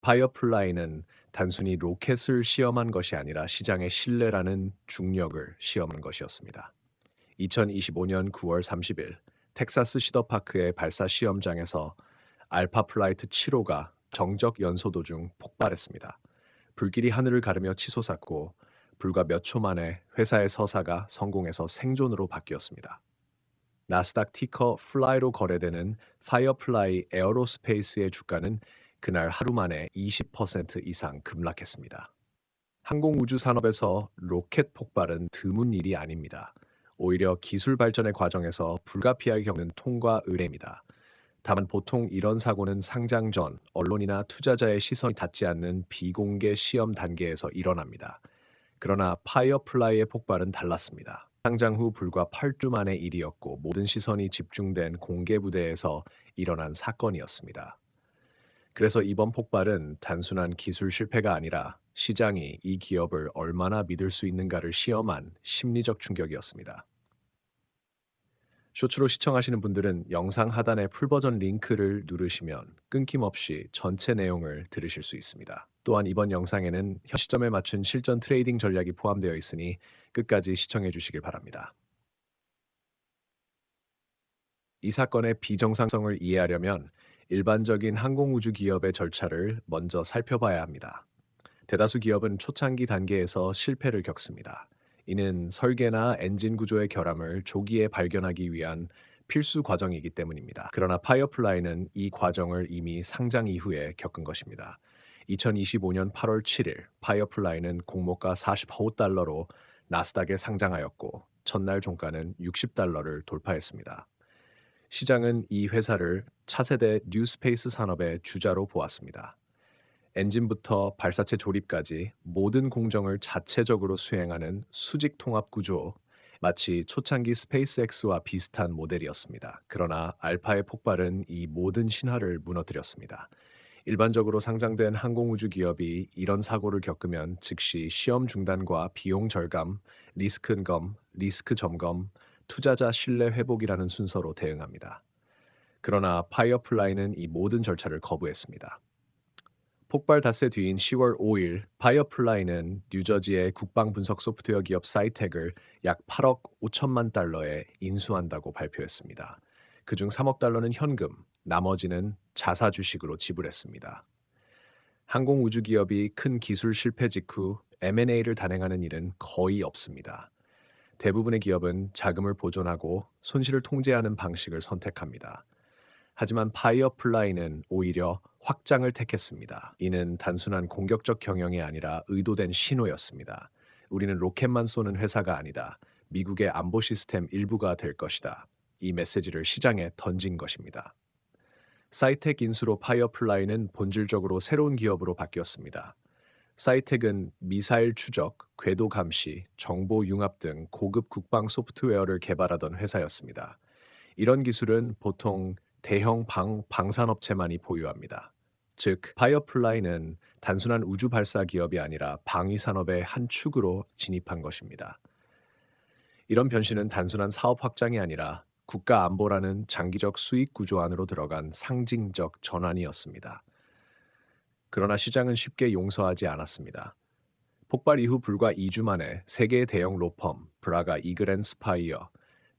파이어플라이는 단순히 로켓을 시험한 것이 아니라 시장의 신뢰라는 중력을 시험한 것이었습니다. 2025년 9월 30일 텍사스 시더파크의 발사 시험장에서 알파 플라이트 7호가 정적 연소 도중 폭발했습니다. 불길이 하늘을 가르며 치솟았고 불과 몇 초 만에 회사의 서사가 성공해서 생존으로 바뀌었습니다. 나스닥 티커 플라이로 거래되는 파이어플라이 에어로스페이스의 주가는 그날 하루 만에 20% 이상 급락했습니다. 항공우주 산업에서 로켓 폭발은 드문 일이 아닙니다. 오히려 기술 발전의 과정에서 불가피하게 겪는 통과 의례입니다. 다만 보통 이런 사고는 상장 전 언론이나 투자자의 시선이 닿지 않는 비공개 시험 단계에서 일어납니다. 그러나 파이어플라이의 폭발은 달랐습니다. 상장 후 불과 8주 만의 일이었고 모든 시선이 집중된 공개 부대에서 일어난 사건이었습니다. 그래서 이번 폭발은 단순한 기술 실패가 아니라 시장이 이 기업을 얼마나 믿을 수 있는가를 시험한 심리적 충격이었습니다. 쇼츠로 시청하시는 분들은 영상 하단의 풀버전 링크를 누르시면 끊김없이 전체 내용을 들으실 수 있습니다. 또한 이번 영상에는 현 시점에 맞춘 실전 트레이딩 전략이 포함되어 있으니 끝까지 시청해 주시길 바랍니다. 이 사건의 비정상성을 이해하려면 일반적인 항공우주 기업의 절차를 먼저 살펴봐야 합니다. 대다수 기업은 초창기 단계에서 실패를 겪습니다. 이는 설계나 엔진 구조의 결함을 조기에 발견하기 위한 필수 과정이기 때문입니다. 그러나 파이어플라이는 이 과정을 이미 상장 이후에 겪은 것입니다. 2025년 8월 7일 파이어플라이는 공모가 45달러로 나스닥에 상장하였고 첫날 종가는 60달러를 돌파했습니다. 시장은 이 회사를 차세대 뉴스페이스 산업의 주자로 보았습니다. 엔진부터 발사체 조립까지 모든 공정을 자체적으로 수행하는 수직 통합 구조, 마치 초창기 스페이스X와 비슷한 모델이었습니다. 그러나 알파의 폭발은 이 모든 신화를 무너뜨렸습니다. 일반적으로 상장된 항공우주 기업이 이런 사고를 겪으면 즉시 시험 중단과 비용 절감, 리스크 점검, 투자자 신뢰 회복이라는 순서로 대응합니다. 그러나 파이어플라이는 이 모든 절차를 거부했습니다. 폭발 닷새 뒤인 10월 5일 파이어플라이는 뉴저지의 국방 분석 소프트웨어 기업 사이텍을 약 8억 5천만 달러에 인수한다고 발표했습니다. 그중 3억 달러는 현금, 나머지는 자사 주식으로 지불했습니다. 항공우주 기업이 큰 기술 실패 직후 M&A를 단행하는 일은 거의 없습니다. 대부분의 기업은 자금을 보존하고 손실을 통제하는 방식을 선택합니다. 하지만 파이어플라이는 오히려 확장을 택했습니다. 이는 단순한 공격적 경영이 아니라 의도된 신호였습니다. 우리는 로켓만 쏘는 회사가 아니다. 미국의 안보 시스템 일부가 될 것이다. 이 메시지를 시장에 던진 것입니다. 사이텍 인수로 파이어플라이는 본질적으로 새로운 기업으로 바뀌었습니다. 사이텍은 미사일 추적, 궤도 감시, 정보 융합 등 고급 국방 소프트웨어를 개발하던 회사였습니다. 이런 기술은 보통 대형 방산업체만이 보유합니다. 즉, 파이어플라이는 단순한 우주 발사 기업이 아니라 방위 산업의 한 축으로 진입한 것입니다. 이런 변신은 단순한 사업 확장이 아니라 국가 안보라는 장기적 수익 구조 안으로 들어간 상징적 전환이었습니다. 그러나 시장은 쉽게 용서하지 않았습니다. 폭발 이후 불과 2주 만에 세 개의 대형 로펌, 브라가 이글 앤 스파이어,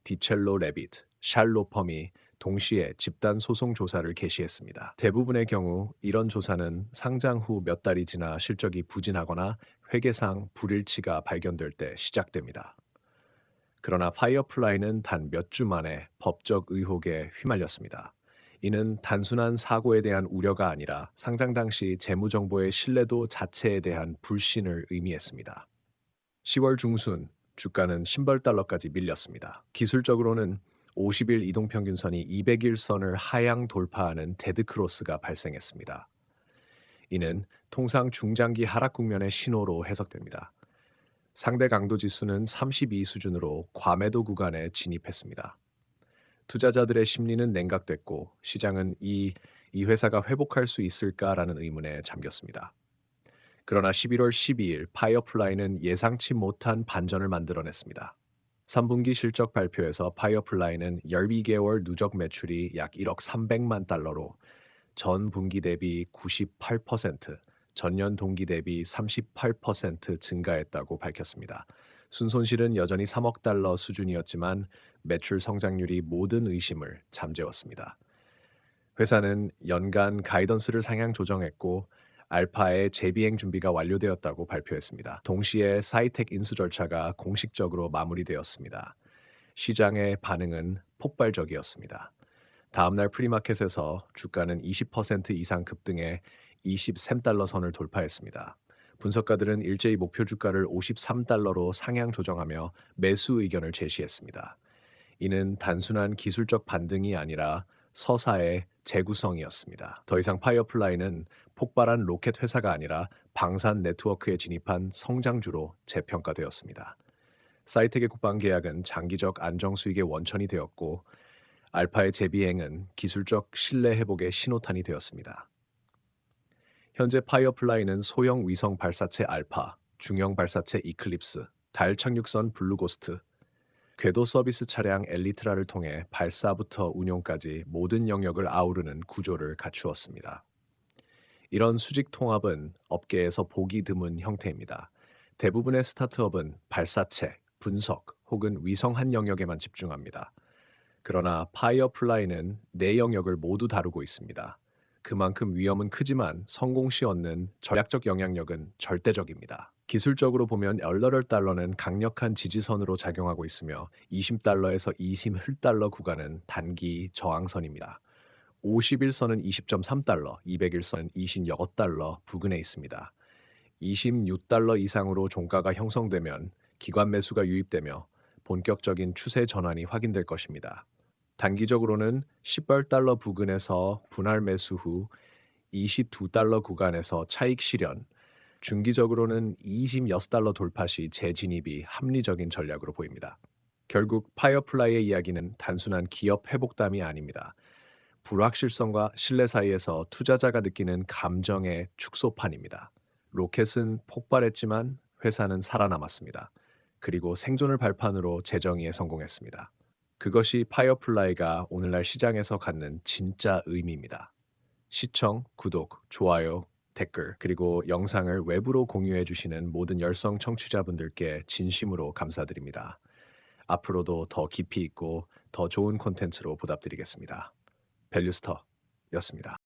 디첼로 레빗, 샬로펌이 동시에 집단 소송 조사를 개시했습니다. 대부분의 경우 이런 조사는 상장 후 몇 달이 지나 실적이 부진하거나 회계상 불일치가 발견될 때 시작됩니다. 그러나 파이어플라이는 단 몇 주 만에 법적 의혹에 휘말렸습니다. 이는 단순한 사고에 대한 우려가 아니라 상장 당시 재무정보의 신뢰도 자체에 대한 불신을 의미했습니다. 10월 중순 주가는 10달러까지 밀렸습니다. 기술적으로는 50일 이동평균선이 200일선을 하향 돌파하는 데드크로스가 발생했습니다. 이는 통상 중장기 하락 국면의 신호로 해석됩니다. 상대 강도 지수는 32 수준으로 과매도 구간에 진입했습니다. 투자자들의 심리는 냉각됐고 시장은 이 회사가 회복할 수 있을까라는 의문에 잠겼습니다. 그러나 11월 12일 파이어플라이는 예상치 못한 반전을 만들어냈습니다. 3분기 실적 발표에서 파이어플라이는 12개월 누적 매출이 약 1억 300만 달러로 전 분기 대비 98%, 전년 동기 대비 38% 증가했다고 밝혔습니다. 순손실은 여전히 3억 달러 수준이었지만 매출 성장률이 모든 의심을 잠재웠습니다. 회사는 연간 가이던스를 상향 조정했고 알파의 재비행 준비가 완료되었다고 발표했습니다. 동시에 사이텍 인수 절차가 공식적으로 마무리되었습니다. 시장의 반응은 폭발적이었습니다. 다음날 프리마켓에서 주가는 20% 이상 급등해 23달러 선을 돌파했습니다. 분석가들은 일제히 목표 주가를 53달러로 상향 조정하며 매수 의견을 제시했습니다. 이는 단순한 기술적 반등이 아니라 서사의 재구성이었습니다. 더 이상 파이어플라이는 폭발한 로켓 회사가 아니라 방산 네트워크에 진입한 성장주로 재평가되었습니다. 사이텍의 국방 계약은 장기적 안정 수익의 원천이 되었고 알파의 재비행은 기술적 신뢰 회복의 신호탄이 되었습니다. 현재 파이어플라이는 소형 위성 발사체 알파, 중형 발사체 이클립스, 달 착륙선 블루고스트, 궤도 서비스 차량 엘리트라를 통해 발사부터 운용까지 모든 영역을 아우르는 구조를 갖추었습니다. 이런 수직 통합은 업계에서 보기 드문 형태입니다. 대부분의 스타트업은 발사체, 분석 혹은 위성 한 영역에만 집중합니다. 그러나 파이어플라이는 네 영역을 모두 다루고 있습니다. 그만큼 위험은 크지만 성공 시 얻는 전략적 영향력은 절대적입니다. 기술적으로 보면 18달러는 강력한 지지선으로 작용하고 있으며 20달러에서 21달러 구간은 단기 저항선입니다. 51선은 20.3달러, 200일선은 26달러 부근에 있습니다. 26달러 이상으로 종가가 형성되면 기관 매수가 유입되며 본격적인 추세 전환이 확인될 것입니다. 단기적으로는 18달러 부근에서 분할 매수 후 22달러 구간에서 차익 실현, 중기적으로는 26달러 돌파 시 재진입이 합리적인 전략으로 보입니다. 결국 파이어플라이의 이야기는 단순한 기업 회복담이 아닙니다. 불확실성과 신뢰 사이에서 투자자가 느끼는 감정의 축소판입니다. 로켓은 폭발했지만 회사는 살아남았습니다. 그리고 생존을 발판으로 재정의에 성공했습니다. 그것이 파이어플라이가 오늘날 시장에서 갖는 진짜 의미입니다. 시청, 구독, 좋아요, 댓글, 그리고 영상을 외부로 공유해 주시는 모든 열성 청취자분들께 진심으로 감사드립니다. 앞으로도 더 깊이 있고 더 좋은 콘텐츠로 보답드리겠습니다. 밸류스터였습니다.